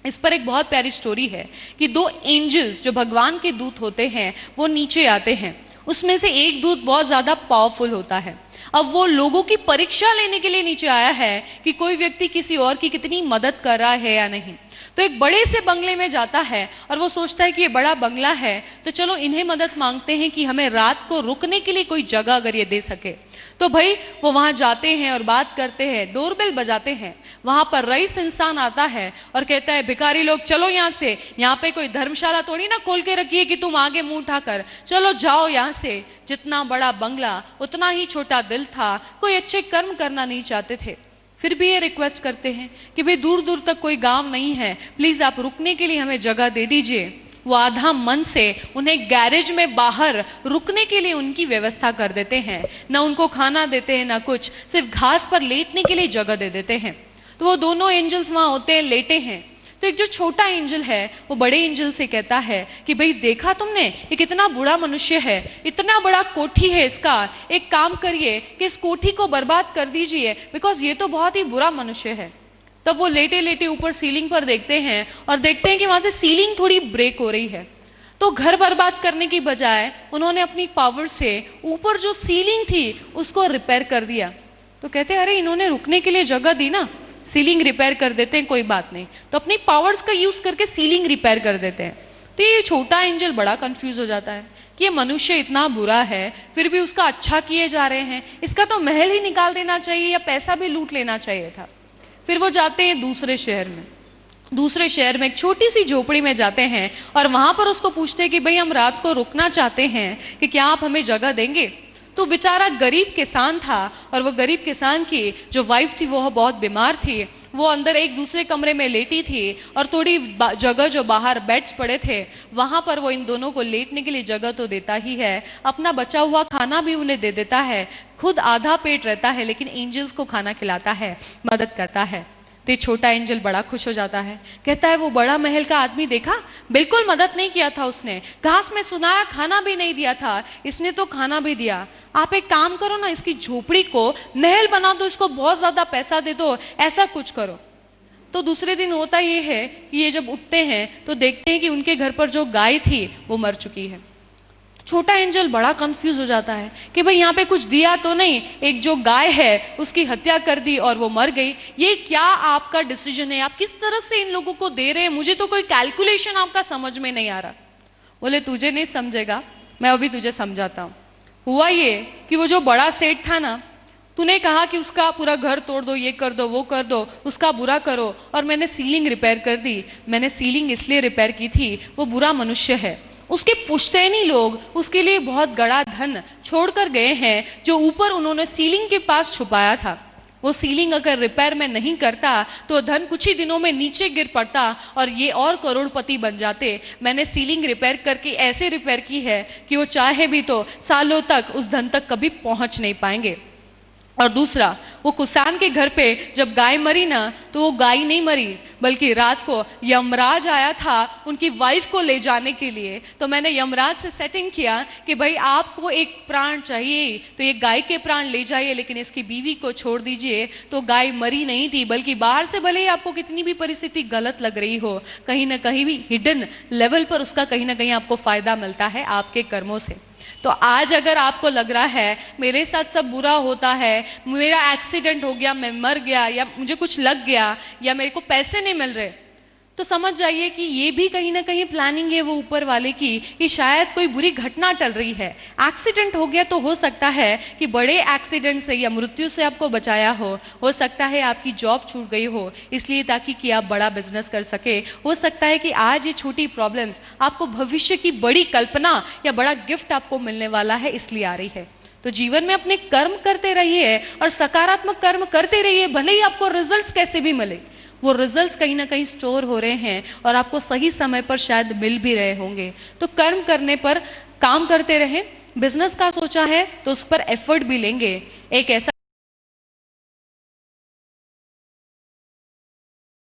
इस पर एक बहुत प्यारी स्टोरी है कि दो एंजल्स जो भगवान के दूत होते हैं वो नीचे आते हैं। उसमें से एक दूत बहुत ज़्यादा पावरफुल होता है। अब वो लोगों की परीक्षा लेने के लिए नीचे आया है कि कोई व्यक्ति किसी और की कितनी मदद कर रहा है या नहीं। तो एक बड़े से बंगले में जाता है और वो सोचता है कि ये बड़ा बंगला है तो चलो इन्हें मदद मांगते हैं कि हमें रात को रुकने के लिए कोई जगह अगर ये दे सके। तो भाई वो वहाँ जाते हैं और बात करते हैं, डोरबेल बजाते हैं। वहाँ पर रईस इंसान आता है और कहता है भिखारी लोग चलो यहाँ से, यहाँ पे कोई धर्मशाला थोड़ी ना खोल के रखी है कि तुम आगे मुंह उठाकर, चलो जाओ यहाँ से। जितना बड़ा बंगला उतना ही छोटा दिल था, कोई अच्छे कर्म करना नहीं चाहते थे। फिर भी ये रिक्वेस्ट करते हैं कि भाई दूर दूर तक कोई गांव नहीं है, प्लीज आप रुकने के लिए हमें जगह दे दीजिए। वो आधा मन से उन्हें गैरेज में बाहर रुकने के लिए उनकी व्यवस्था कर देते हैं। ना उनको खाना देते हैं ना कुछ, सिर्फ घास पर लेटने के लिए जगह दे देते हैं। तो वो दोनों एंजल्स वहां होते हैं, लेटे हैं। तो एक जो छोटा एंजल है वो बड़े एंजल से कहता है कि भाई देखा तुमने, ये कितना बुरा मनुष्य है, इतना बड़ा कोठी है इसका, एक काम करिए कि इस कोठी को बर्बाद कर दीजिए, बिकॉज ये तो बहुत ही बुरा मनुष्य है। तब वो लेटे लेटे ऊपर सीलिंग पर देखते हैं और देखते हैं कि वहां से सीलिंग थोड़ी ब्रेक हो रही है। तो घर बर्बाद करने की बजाय उन्होंने अपनी पावर से ऊपर जो सीलिंग थी उसको रिपेयर कर दिया। तो कहते हैं अरे इन्होंने रुकने के लिए जगह दी ना, सीलिंग रिपेयर कर देते हैं, कोई बात नहीं। तो अपनी पावर्स का यूज करके सीलिंग रिपेयर कर देते हैं। तो ये छोटा एंजल बड़ा कंफ्यूज हो जाता है कि ये मनुष्य इतना बुरा है फिर भी उसका अच्छा किए जा रहे हैं, इसका तो महल ही निकाल देना चाहिए या पैसा भी लूट लेना चाहिए था। फिर वो जाते हैं दूसरे शहर में। दूसरे शहर में एक छोटी सी झोपड़ी में जाते हैं और वहां पर उसको पूछते हैं कि भाई हम रात को रुकना चाहते हैं कि क्या आप हमें जगह देंगे। तो बेचारा गरीब किसान था और वो गरीब किसान की जो वाइफ थी वो बहुत बीमार थी। वो अंदर एक दूसरे कमरे में लेटी थी और थोड़ी जगह जो बाहर बेड्स पड़े थे वहां पर वो इन दोनों को लेटने के लिए जगह तो देता ही है, अपना बचा हुआ खाना भी उन्हें दे देता है। खुद आधा पेट रहता है लेकिन एंजल्स को खाना खिलाता है, मदद करता है। तो ये छोटा एंजल बड़ा खुश हो जाता है, कहता है वो बड़ा महल का आदमी देखा, बिल्कुल मदद नहीं किया था उसने, घास में सुनाया, खाना भी नहीं दिया था, इसने तो खाना भी दिया। आप एक काम करो ना, इसकी झोपड़ी को महल बना दो, इसको बहुत ज्यादा पैसा दे दो, ऐसा कुछ करो। तो दूसरे दिन होता ये है कि ये जब उठते हैं तो देखते हैं कि उनके घर पर जो गाय थी वो मर चुकी है। छोटा एंजल बड़ा कंफ्यूज हो जाता है कि भाई यहाँ पे कुछ दिया तो नहीं, एक जो गाय है उसकी हत्या कर दी और वो मर गई, ये क्या आपका डिसीजन है, आप किस तरह से इन लोगों को दे रहे हैं, मुझे तो कोई कैलकुलेशन आपका समझ में नहीं आ रहा। बोले तुझे नहीं समझेगा, मैं अभी तुझे समझाता हूँ। हुआ ये कि वो जो बड़ा सेठ था ना, तूने कहा कि उसका पूरा घर तोड़ दो, ये कर दो, वो कर दो, उसका बुरा करो, और मैंने सीलिंग रिपेयर कर दी। मैंने सीलिंग इसलिए रिपेयर की थी, वो बुरा मनुष्य है, उसके पुश्तैनी लोग उसके लिए बहुत बड़ा धन छोड़कर गए हैं जो ऊपर उन्होंने सीलिंग के पास छुपाया था। वो सीलिंग अगर रिपेयर में नहीं करता तो धन कुछ ही दिनों में नीचे गिर पड़ता और ये और करोड़पति बन जाते। मैंने सीलिंग रिपेयर करके ऐसे रिपेयर की है कि वो चाहे भी तो सालों तक उस धन तक कभी पहुंच नहीं पाएंगे। और दूसरा, वो किसान के घर पे जब गाय मरी ना, तो वो गाय नहीं मरी बल्कि रात को यमराज आया था उनकी वाइफ को ले जाने के लिए। तो मैंने यमराज से सेटिंग किया कि भाई आपको एक प्राण चाहिए तो ये गाय के प्राण ले जाइए, लेकिन इसकी बीवी को छोड़ दीजिए। तो गाय मरी नहीं थी, बल्कि बाहर से भले ही आपको कितनी भी परिस्थिति गलत लग रही हो, कहीं ना कहीं भी हिडन लेवल पर उसका कहीं ना कहीं आपको फायदा मिलता है आपके कर्मों से। तो आज अगर आपको लग रहा है मेरे साथ सब बुरा होता है, मेरा एक्सीडेंट हो गया, मैं मर गया, या मुझे कुछ लग गया, या मेरे को पैसे नहीं मिल रहे, तो समझ जाइए कि ये भी कहीं ना कहीं प्लानिंग है वो ऊपर वाले की, कि शायद कोई बुरी घटना टल रही है। एक्सीडेंट हो गया तो हो सकता है कि बड़े एक्सीडेंट से या मृत्यु से आपको बचाया हो सकता है आपकी जॉब छूट गई हो इसलिए ताकि कि आप बड़ा बिजनेस कर सके, हो सकता है कि आज ये छोटी प्रॉब्लम्स आपको भविष्य की बड़ी कल्पना या बड़ा गिफ्ट आपको मिलने वाला है इसलिए आ रही है। तो जीवन में अपने कर्म करते रहिए और सकारात्मक कर्म करते रहिए, भले ही आपको रिजल्ट्स कैसे भी मिले, वो रिजल्ट्स कहीं ना कहीं स्टोर हो रहे हैं और आपको सही समय पर शायद मिल भी रहे होंगे। तो कर्म करने पर काम करते रहें। बिजनेस का सोचा है तो उस पर एफर्ट भी लेंगे। एक ऐसा